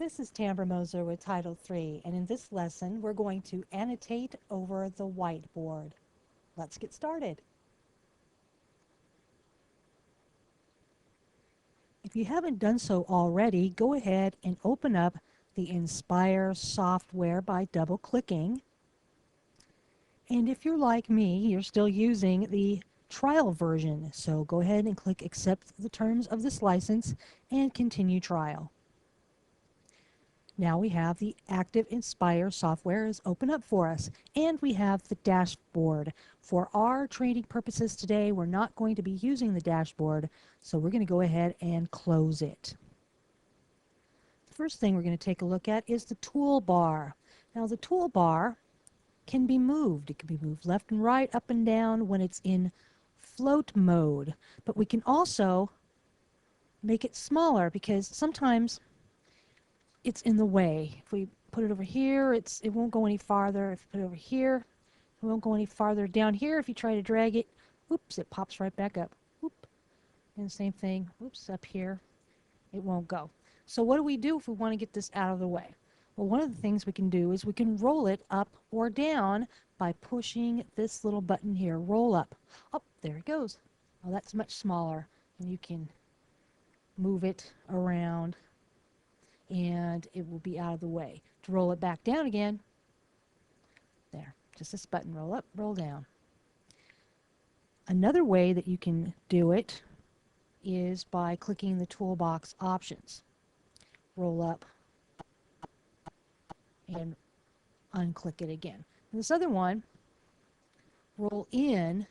This is Tambra Moser with Title III, and in this lesson we're going to annotate over the whiteboard. Let's get started. If you haven't done so already, go ahead and open up the Inspire software by double-clicking. And if you're like me, you're still using the trial version, so go ahead and click Accept the terms of this license and continue trial. Now we have the active Inspire software is open up for us, and we have the dashboard. For our training purposes today, we're not going to be using the dashboard, so we're going to go ahead and close it. The first thing we're going to take a look at is the toolbar. Now the toolbar can be moved. It can be moved left and right, up and down when it's in float mode, but we can also make it smaller because sometimes it's in the way. If we put it over here, it won't go any farther. If we put it over here, it won't go any farther. Down here, if you try to drag it, oops, it pops right back up. Oop. And the same thing, oops, up here, it won't go. So what do we do if we want to get this out of the way? Well, one of the things we can do is we can roll it up or down by pushing this little button here, roll up. Oh, there it goes. Oh, that's much smaller, and you can move it around and it will be out of the way. To roll it back down again, there, just this button, roll up, roll down. Another way that you can do it is by clicking the toolbox options. Roll up and unclick it again. And this other one, roll in.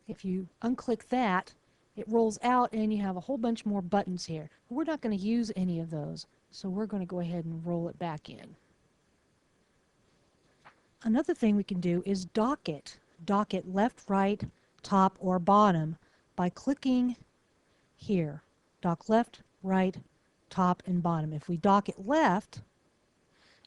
If you unclick that, it rolls out and you have a whole bunch more buttons here. We're not going to use any of those, so we're going to go ahead and roll it back in. Another thing we can do is dock it. Dock it left, right, top, or bottom by clicking here. Dock left, right, top, and bottom. If we dock it left,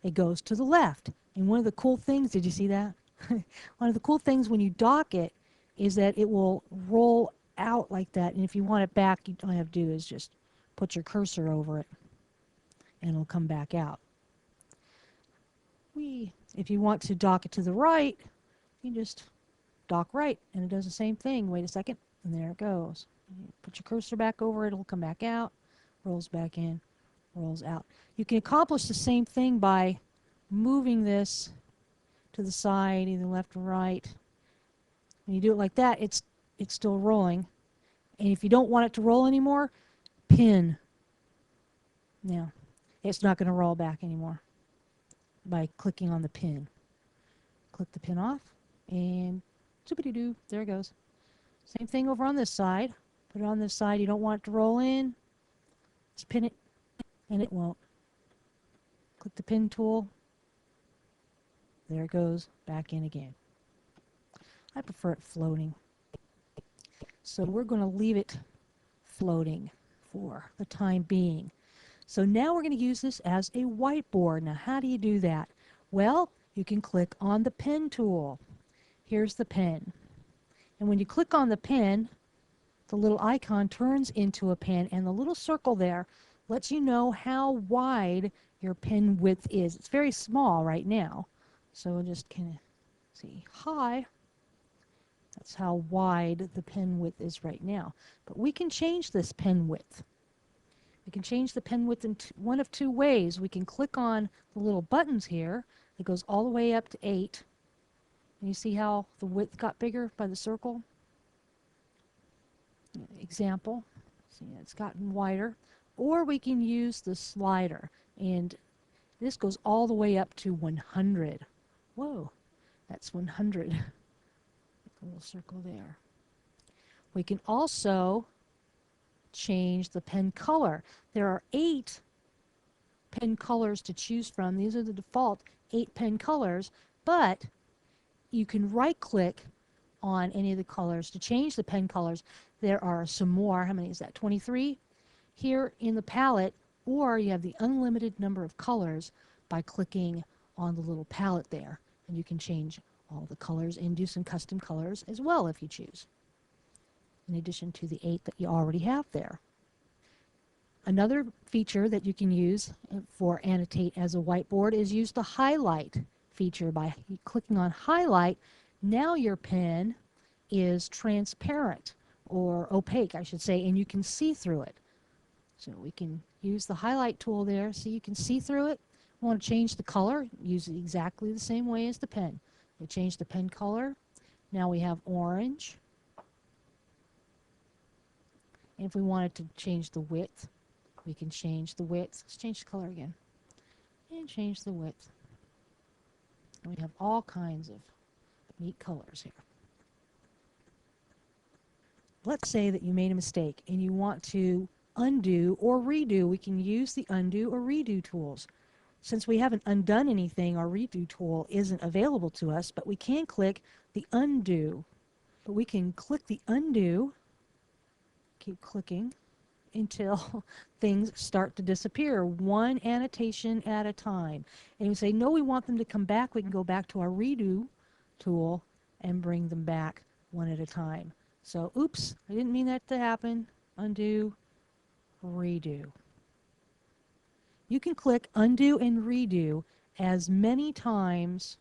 it goes to the left. And one of the cool things, did you see that? One of the cool things when you dock it is that it will roll out like that, and if you want it back, all you have to do is just put your cursor over it and it'll come back out. If you want to dock it to the right, you just dock right and it does the same thing. Wait a second, and there it goes. Put your cursor back over it, it'll come back out, rolls back in, rolls out. You can accomplish the same thing by moving this to the side, either left or right. When you do it like that, it's still rolling. And if you don't want it to roll anymore, pin. Now, it's not going to roll back anymore by clicking on the pin. Click the pin off, and zoopity-doo, there it goes. Same thing over on this side. Put it on this side. You don't want it to roll in. Just pin it, and it won't. Click the pin tool. There it goes, back in again. I prefer it floating. So we're going to leave it floating for the time being. So now we're going to use this as a whiteboard. Now how do you do that? Well, you can click on the pen tool. Here's the pen. And when you click on the pen, the little icon turns into a pen, and the little circle there lets you know how wide your pen width is. It's very small right now. So we'll just kind of see high. That's how wide the pen width is right now. But we can change this pen width. We can change the pen width in one of two ways. We can click on the little buttons here. It goes all the way up to 8. And you see how the width got bigger by the circle? Example. See, it's gotten wider. Or we can use the slider. And this goes all the way up to 100. Whoa, that's 100. A little circle there. We can also change the pen color. There are 8 pen colors to choose from. These are the default 8 pen colors, but you can right-click on any of the colors to change the pen colors. There are some more. How many is that? 23 here in the palette, or you have the unlimited number of colors by clicking on the little palette there, and you can change all the colors and do some custom colors as well if you choose, in addition to the 8 that you already have there. Another feature that you can use for Annotate as a whiteboard is use the highlight feature. By clicking on highlight, now your pen is transparent, or opaque I should say, and you can see through it. So we can use the highlight tool there so you can see through it. We want to change the color, use it exactly the same way as the pen. We change the pen color. Now we have orange. And if we wanted to change the width, we can change the width. Let's change the color again. And change the width. And we have all kinds of neat colors here. Let's say that you made a mistake and you want to undo or redo. We can use the undo or redo tools. Since we haven't undone anything, our redo tool isn't available to us, but we can click the undo. But we can click the undo, keep clicking until things start to disappear, one annotation at a time. And we say, no, we want them to come back. We can go back to our redo tool and bring them back one at a time. So, oops, I didn't mean that to happen. Undo, redo. You can click undo and redo as many times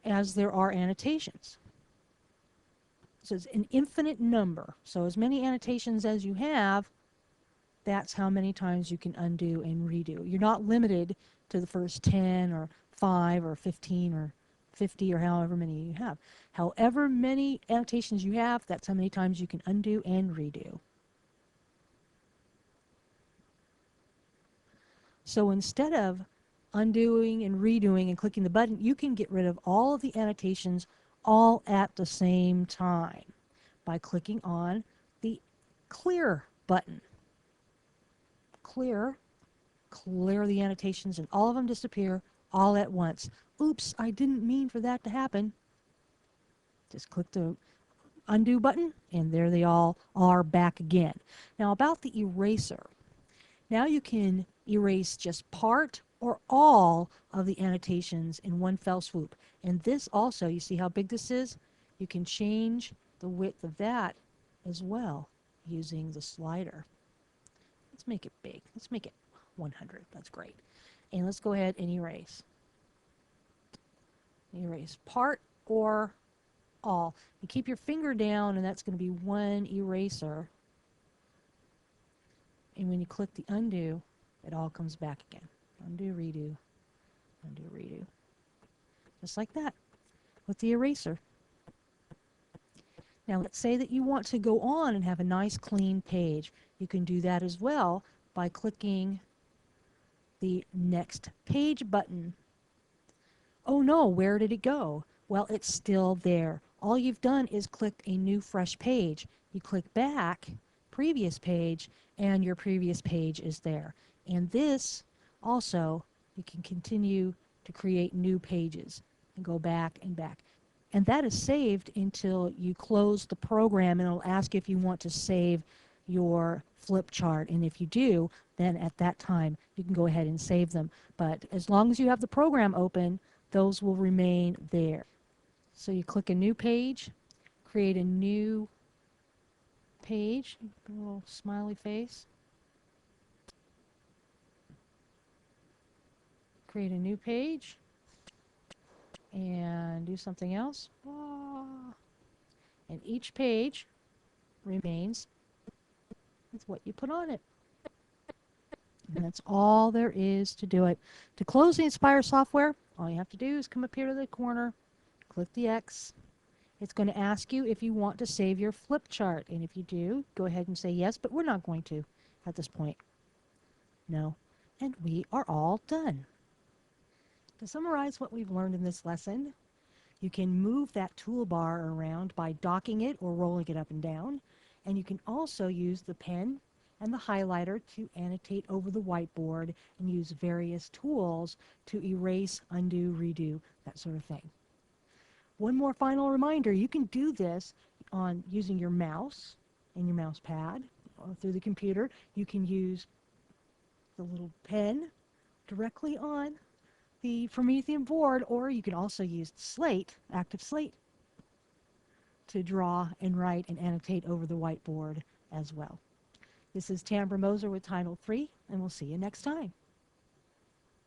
as there are annotations. So it's an infinite number. So as many annotations as you have, that's how many times you can undo and redo. You're not limited to the first 10 or 5 or 15 or 50 or however many you have. However many annotations you have, that's how many times you can undo and redo. So instead of undoing and redoing and clicking the button, you can get rid of all of the annotations all at the same time by clicking on the clear button. Clear the annotations and all of them disappear all at once. Oops, I didn't mean for that to happen. Just click the undo button and there they all are back again. Now about the eraser. Now you can erase just part or all of the annotations in one fell swoop. And this also, you see how big this is? You can change the width of that as well using the slider. Let's make it big. Let's make it 100. That's great. And let's go ahead and erase. Erase part or all. You keep your finger down and that's going to be one eraser. And when you click the undo, it all comes back again. Undo, redo, undo, redo. Just like that with the eraser. Now let's say that you want to go on and have a nice clean page. You can do that as well by clicking the next page button. Oh no, where did it go? Well, it's still there. All you've done is click a new fresh page. You click back, previous page, and your previous page is there. And this also, you can continue to create new pages and go back and back. And that is saved until you close the program and it'll ask if you want to save your flip chart. And if you do, then at that time you can go ahead and save them. But as long as you have the program open, those will remain there. So you click a new page, create a new page, a little smiley face. Create a new page and do something else. And each page remains with what you put on it. And that's all there is to do it. To close the Inspire software, all you have to do is come up here to the corner, click the X. It's going to ask you if you want to save your flip chart. And if you do, go ahead and say yes, but we're not going to at this point. No. And we are all done. To summarize what we've learned in this lesson, you can move that toolbar around by docking it or rolling it up and down. And you can also use the pen and the highlighter to annotate over the whiteboard and use various tools to erase, undo, redo, that sort of thing. One more final reminder, you can do this on using your mouse and your mouse pad or through the computer. You can use the little pen directly on the Promethean board, or you can also use slate, active slate, to draw and write and annotate over the whiteboard as well. This is Tambra Moser with Title 3, and we'll see you next time.